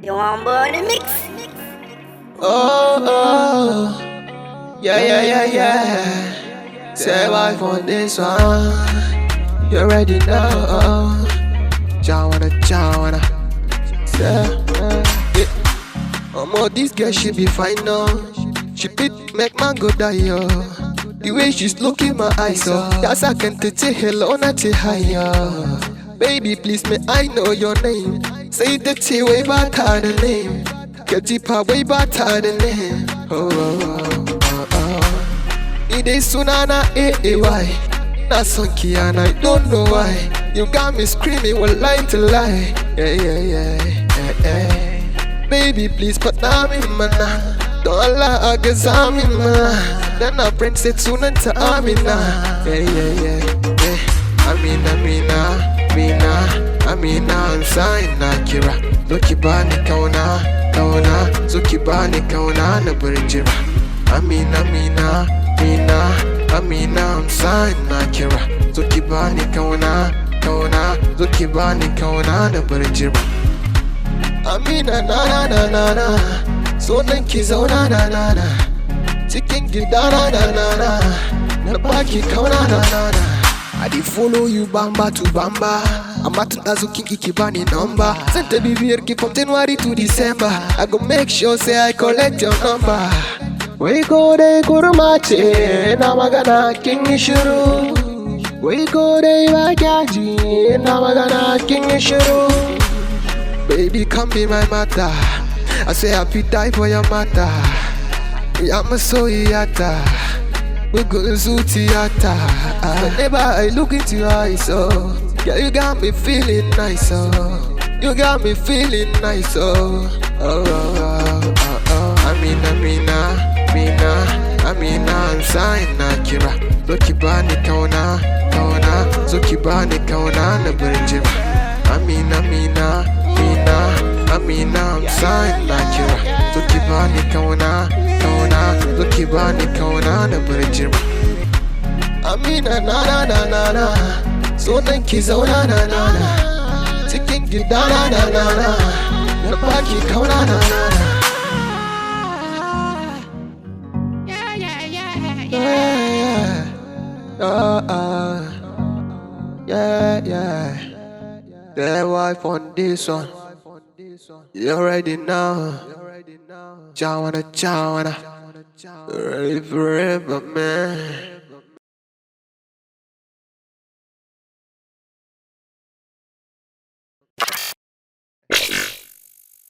You want burn the mix? Oh, yeah. Say why for this one? You already know. Jawana. Say, this girl she be fine now. She fit make man go die, yo. The way she's looking my eyes, oh, that's I can say hello, not say hi, yo. Baby, please, may I know your name? Say the T way better the name. Get deeper way better the name. It is Sunana AAY. Not Sonky and I don't know why. You got me screaming, well, lie to lie. Yeah. Baby, please put them in my mind. Don't lie, cause I'm in my. Then I bring it soon to Amina. Yeah. Amina, I'm sign Akira. Loki bani kauna. Zuki bani kauna na burjira. Amina, I'm sign Akira. Zuki bani kauna. Zuki bani kauna na burjira. Amina, na. So nan ki zauna na. Cikin gida na. Na baki kauna na. I did follow you bamba to bamba. I'm at Azuki Ikibani number. Sent a BBR from January to December. I go make sure say I collect your number. We go de Kurumachi, Namagana King Ishuru. We go de Wagaji, Namagana King Ishuru. Baby, come be my mother. I say happy die for your mother. I'm a so yata. We go to theater. Whenever I look into your eyes, oh, yeah, you got me feeling nice, oh. You got me feeling nice, oh. Amina, I'm sign Akira. Loki bani kauna. Zuki bani kauna na burjira. Amina, I'm sign Akira. Zuki bani kauna. Zuki bani kauna na burjira. Amina, na. So nan ki zauna na. Cikin gida na. Na baki kauna na. Yeah. Their wife on this one. You already know. Jawana. Ready forever, man.